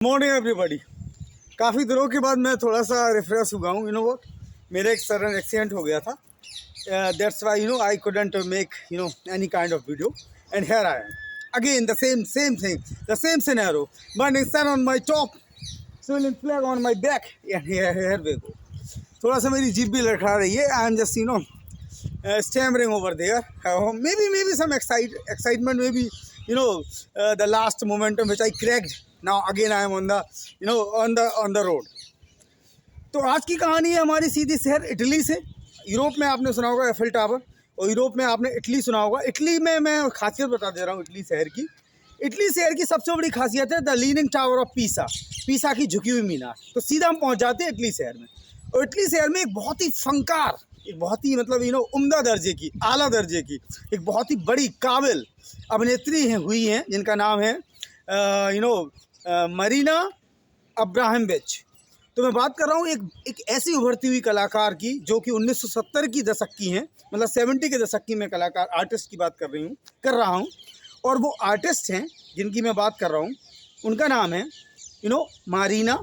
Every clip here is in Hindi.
Morning everybody. काफ़ी दिनों के बाद मैं थोड़ा सा रिफ्रेश हुआ हूँ। वो मेरा एक सडन एक्सीडेंट हो गया था। That's why I couldn't make any kind of video and here I am again the same thing, the same scenario, but instead on my top swirling flag on my back and here we go. थोड़ा सा मेरी जीभ भी लड़खड़ा रही है। I am just stammering over there. Maybe some excitement, maybe the last momentum which I cracked. Now again I am on the road. तो आज की कहानी है हमारी सीधी शहर इटली से। यूरोप में आपने सुना होगा एफिल टावर, और यूरोप में आपने इटली सुना होगा। इटली में मैं खासियत बता दे रहा हूँ इटली शहर की। इटली शहर की सबसे बड़ी खासियत है the leaning tower of Pisa की झुकी हुई मीनार। तो सीधा हम पहुँच जाते हैं इटली शहर में। और इटली शहर में एक बहुत ही फंकार, एक बहुत ही उम्दा दर्जे की, आला दर्जे की, एक बहुत ही बड़ी काबिल अभिनेत्री हुई हैं जिनका नाम है मरीना अब्राहमोविच। तो मैं बात कर रहा हूँ एक ऐसी उभरती हुई कलाकार की जो कि 1970 की दशक की हैं, मतलब 70 के दशक की मैं कलाकार आर्टिस्ट की बात कर रहा हूँ। और वो आर्टिस्ट हैं जिनकी मैं बात कर रहा हूँ, उनका नाम है मरीना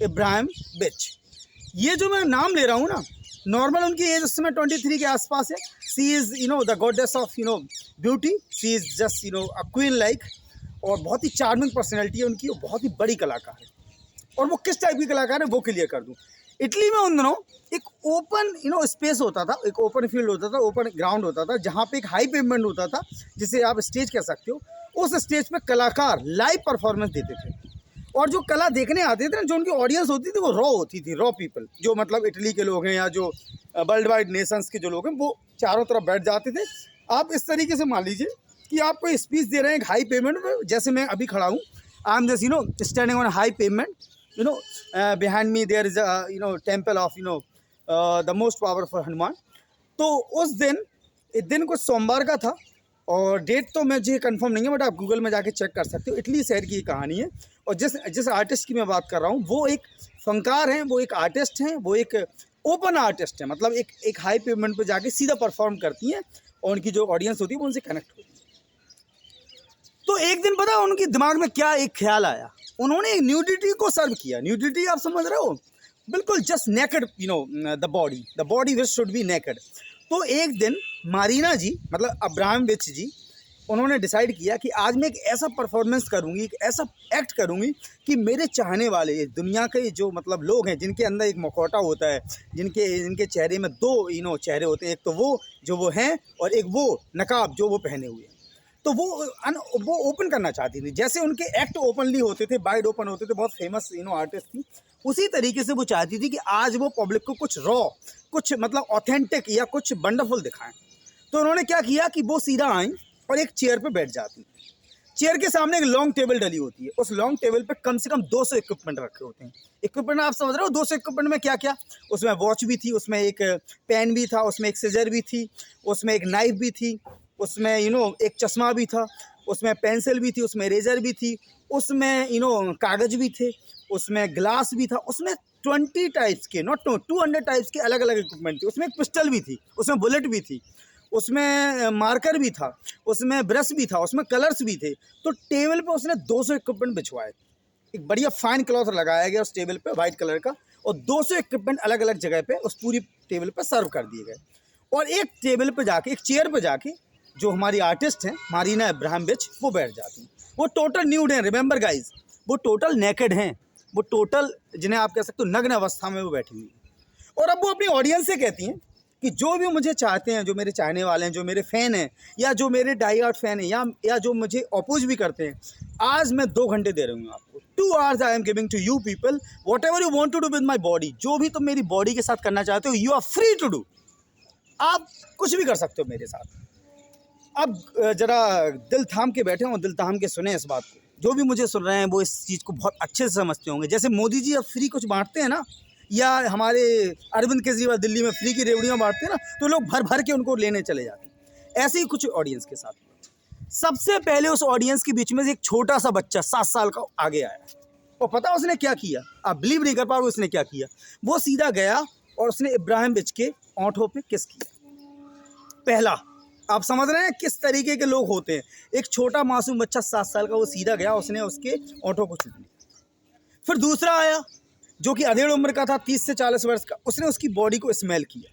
अब्राहमोविच। ये जो मैं नाम ले रहा हूँ ना, नॉर्मल उनकी एज उस समय 23 के आसपास है। She is the goddess of beauty. She is just a queen like, और बहुत ही चार्मिंग पर्सनैलिटी है उनकी, और बहुत ही बड़ी कलाकार है। और वो किस टाइप की कलाकार है वो क्लियर कर दूं। इटली में उन दिनों एक ओपन स्पेस होता था, एक ओपन फील्ड होता था, ओपन ग्राउंड होता था, जहाँ पे एक हाई पेवमेंट होता था, जिसे आप स्टेज कह सकते हो। उस स्टेज पे कलाकार लाइव परफॉर्मेंस देते थे, और जो कला देखने आते थे ना, जो उनकी ऑडियंस होती थी वो रॉ होती थी, रॉ पीपल, जो मतलब इटली के लोग हैं या जो वर्ल्ड वाइड नेशंस के जो लोग हैं, वो चारों तरफ बैठ जाते थे। आप इस तरीके से मान लीजिए कि आप कोई स्पीच दे रहे हैं एक हाई पेमेंट में, जैसे मैं अभी खड़ा हूँ। I am just standing on high payment, behind me there is temple of the most powerful Hanuman. तो उस दिन कुछ सोमवार का था, और डेट तो मुझे कंफर्म नहीं है, बट आप गूगल में जाके चेक कर सकते हो। इटली शहर की कहानी है, और जिस आर्टिस्ट की मैं बात कर रहा हूँ वो एक फनकार हैं, वो एक आर्टिस्ट हैं, वो एक ओपन आर्टिस्ट है। मतलब एक हाई पेवमेंट पे जाके सीधा परफॉर्म करती हैं, और उनकी जो ऑडियंस होती है वो उनसे कनेक्ट होती है। तो एक दिन पता उनके दिमाग में क्या एक ख्याल आया, उन्होंने न्यूडिटी को सर्व किया। न्यूडिटी आप समझ रहे हो, बिल्कुल just naked, the body which should be naked. तो एक दिन मरीना जी, मतलब अब्राहमोविच जी, उन्होंने डिसाइड किया कि आज मैं एक ऐसा परफॉर्मेंस करूंगी, एक ऐसा एक्ट करूंगी कि मेरे चाहने वाले दुनिया के जो मतलब लोग हैं, जिनके अंदर एक मुखौटा होता है, जिनके चेहरे में दो चेहरे होते हैं, एक तो वो हैं, और एक वो नकाब जो वो पहने हुए हैं। तो वो ओपन करना चाहती थी, जैसे उनके एक्ट ओपनली होते थे, वाइड ओपन होते थे, बहुत फेमस आर्टिस्ट थी। उसी तरीके से वो चाहती थी कि आज वो पब्लिक को कुछ रॉ, कुछ मतलब ऑथेंटिक या कुछ वंडरफुल दिखाएं। तो उन्होंने क्या किया कि वो सीधा आई और एक चेयर पे बैठ जाती। चेयर के सामने एक लॉन्ग टेबल डली होती है, उस लॉन्ग टेबल पे कम से कम 200 इक्विपमेंट रखे होते हैं। इक्विपमेंट आप समझ रहे हो, 200 इक्विपमेंट में क्या क्या, उसमें वॉच भी थी, उसमें एक पेन भी था, उसमें एक सीजर भी थी, उसमें एक नाइफ भी थी, उसमें एक चश्मा भी था, उसमें पेंसिल भी थी, उसमें रेजर भी थी, उसमें कागज़ भी थे, उसमें ग्लास भी था, उसमें 20 टाइप्स के, नॉट 200 टाइप्स के अलग अलग इक्विपमेंट थे। उसमें एक पिस्टल भी थी, उसमें बुलेट भी थी, उसमें मार्कर भी था, उसमें ब्रश भी था, उसमें कलर्स भी थे। तो टेबल पे उसने 200 इक्विपमेंट बिछवाए। एक बढ़िया फाइन क्लॉथ लगाया गया उस टेबल पे वाइट कलर का, और 200 इक्विपमेंट अलग अलग जगह पे उस पूरी टेबल पे सर्व कर दिए गए। और एक टेबल पे जाके, एक चेयर पे जाके, जो हमारी आर्टिस्ट हैं मरीना अब्राहमोविच, वो बैठ जाती हैं। वो टोटल न्यूड हैं, रिमेंबर गाइज, वो टोटल नेकेड हैं, वो टोटल, जिन्हें आप कह सकते हो नग्न अवस्था में वो बैठी हुई हैं। और अब वो अपनी ऑडियंस से कहती हैं कि जो भी मुझे चाहते हैं, जो मेरे चाहने वाले हैं, जो मेरे फ़ैन हैं, या जो मेरे डाई हार्ट फ़ैन हैं, या जो मुझे अपोज भी करते हैं, आज मैं 2 घंटे दे रही हूँ आपको। 2 hours I am giving to you people, whatever you want to do with my body. जो भी तुम मेरी बॉडी के साथ करना चाहते हो, you are free to do. आप कुछ भी कर सकते हो मेरे साथ। अब ज़रा दिल थाम के बैठे हों, दिल थाम के सुने इस बात को। जो भी मुझे सुन रहे हैं वो इस चीज़ को बहुत अच्छे से समझते होंगे। जैसे मोदी जी अब फ्री कुछ बांटते हैं ना, या हमारे अरविंद केजरीवाल दिल्ली में फ्री की रेवड़ियाँ बांटते हैं ना, तो लोग भर भर के उनको लेने चले जाते हैं। ऐसे ही कुछ ऑडियंस के साथ। सबसे पहले उस ऑडियंस के बीच में से एक छोटा सा बच्चा 7 साल का आगे आया, और पता उसने क्या किया, आप बिलीव नहीं कर पाओगे उसने क्या किया। वो सीधा गया और उसने अब्राहमोविच के ओंठों पे किस किया। पहला, आप समझ रहे हैं किस तरीके के लोग होते हैं। एक छोटा मासूम बच्चा 7 साल का, वो सीधा गया, उसने उसके ओंठों को चूम लिया। फिर दूसरा आया जो कि अधेड़ उम्र का था, 30 से 40 वर्ष का, उसने उसकी बॉडी को स्मेल किया।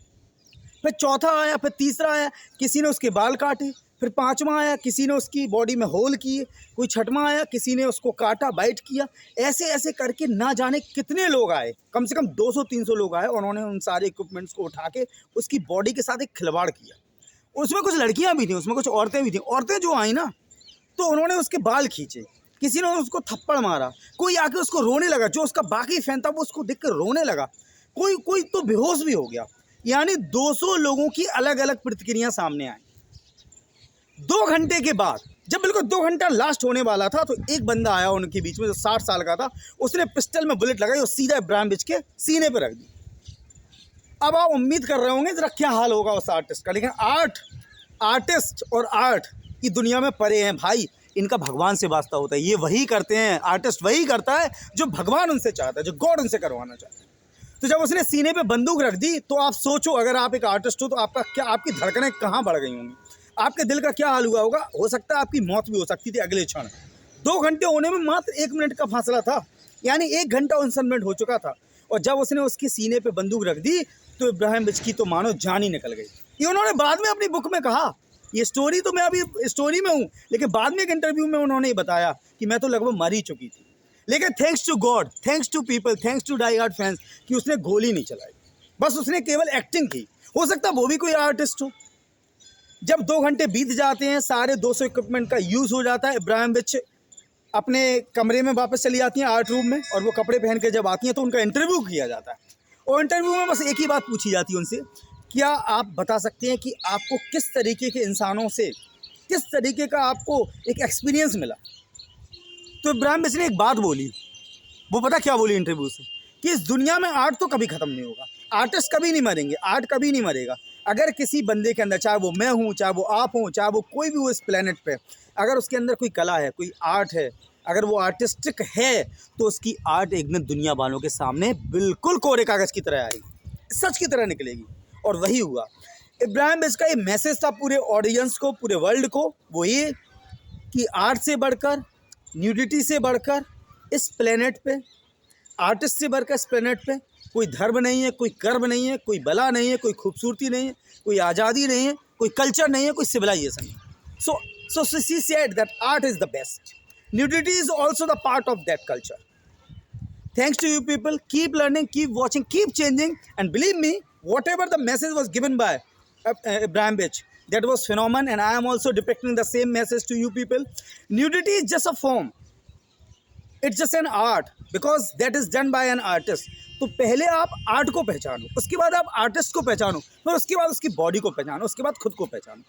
फिर चौथा आया, फिर तीसरा आया, किसी ने उसके बाल काटे। फिर पांचवा आया, किसी ने उसकी बॉडी में होल किए। कोई छठवां आया, किसी ने उसको काटा, बाइट किया। ऐसे ऐसे करके ना जाने कितने लोग आए, कम से कम 200-300 लोग आए, और उन्होंने उन सारे इक्विपमेंट्स को उठा के उसकी बॉडी के साथ एक खिलवाड़ किया। उसमें कुछ लड़कियां भी थी, उसमें कुछ औरतें भी थी। औरतें जो आई ना, तो उन्होंने उसके बाल खींचे, किसी ने उसको थप्पड़ मारा, कोई आके उसको रोने लगा, जो उसका बाकी फैन था वो उसको देख कर रोने लगा, कोई तो बेहोश भी हो गया। यानी 200 लोगों की अलग अलग प्रतिक्रिया सामने आई। 2 घंटे के बाद, जब बिल्कुल 2 घंटा लास्ट होने वाला था, तो एक बंदा आया उनके बीच में जो 60 साल का था। उसने पिस्टल में बुलेट लगाई और सीधा इब्राहिम बिच के सीने पर रख दी। अब आप उम्मीद कर रहे होंगे जरा क्या हाल होगा उस आर्टिस्ट का, लेकिन आर्टिस्ट और आर्ट की दुनिया में परे हैं भाई। इनका भगवान से वास्ता होता है, ये वही करते हैं, आर्टिस्ट वही करता है जो भगवान उनसे चाहता है, जो गॉड उनसे करवाना चाहता है। तो जब उसने सीने पे बंदूक रख दी, तो आप सोचो, अगर आप एक आर्टिस्ट हो तो आपकी धड़कनें कहाँ बढ़ गई होंगी, आपके दिल का क्या हाल हुआ होगा। हो सकता है आपकी मौत भी हो सकती थी अगले क्षण। 2 घंटे होने में मात्र 1 मिनट का फासला था, यानी 1 घंटा 59 मिनट हो चुका था। और जब उसने उसके सीने पे बंदूक रख दी, तो इब्राहिम बिच की तो मानो जान ही निकल गई। ये उन्होंने बाद में अपनी बुक में कहा। ये स्टोरी तो मैं अभी स्टोरी में हूँ, लेकिन बाद में एक इंटरव्यू में उन्होंने बताया कि मैं तो लगभग मर ही चुकी थी, लेकिन thanks to God, thanks to people, thanks to die hard fans कि उसने गोली नहीं चलाई, बस उसने केवल एक्टिंग की। हो सकता है वो भी कोई आर्टिस्ट हो। जब 2 घंटे बीत जाते हैं, सारे 200 इक्विपमेंट का यूज़ हो जाता है, इब्राहिम बिच अपने कमरे में वापस चली जाती हैं, आर्ट रूम में, और वो कपड़े पहन के जब आती हैं तो उनका इंटरव्यू किया जाता है। और इंटरव्यू में बस एक ही बात पूछी जाती है उनसे, क्या आप बता सकते हैं कि आपको किस तरीके के इंसानों से, किस तरीके का आपको एक एक्सपीरियंस मिला। तो इब्राहिम बिच ने एक बात बोली, वो पता क्या बोली इंटरव्यू से, कि इस दुनिया में आर्ट तो कभी ख़त्म नहीं होगा, आर्टिस्ट कभी नहीं मरेंगे, आर्ट कभी नहीं मरेगा। अगर किसी बंदे के अंदर, चाहे वो मैं हूँ, चाहे वो आप हों, चाहे वो कोई भी हो इस प्लेनेट पे, अगर उसके अंदर कोई कला है, कोई आर्ट है, अगर वो आर्टिस्टिक है, तो उसकी आर्ट एक दिन दुनिया वालों के सामने बिल्कुल कोरे कागज़ की तरह आएगी, सच की तरह निकलेगी। और वही हुआ। इब्राहिम बिच का ये मैसेज था पूरे ऑडियंस को, पूरे वर्ल्ड को, वो ये कि आर्ट से बढ़कर, न्यूडिटी से बढ़कर इस प्लेनेट पे, आर्टिस्ट से बढ़कर इस प्लेनेट पे कोई धर्म नहीं है, कोई कर्म नहीं है, कोई बला नहीं है, कोई खूबसूरती नहीं है, कोई आज़ादी नहीं है, कोई कल्चर नहीं है, कोई सिविलाइजेशन नहीं। So she said that art is the best. Nudity is also the part of that culture. Thanks to you people. Keep learning, keep watching, keep changing, and believe me, whatever the message was given by Ibrahim Bic, that was phenomenal, and I am also depicting the same message to you people. Nudity is just a form. It's just an art because that is done by an artist. तो पहले आप आर्ट को पहचानो, उसके बाद आप आर्टिस्ट को पहचानो, फिर उसके बाद उसकी बॉडी को पहचानो, उसके बाद खुद को पहचानो।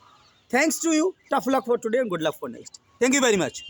Thanks to you. Tough luck for today and good luck for next. Thank you very much.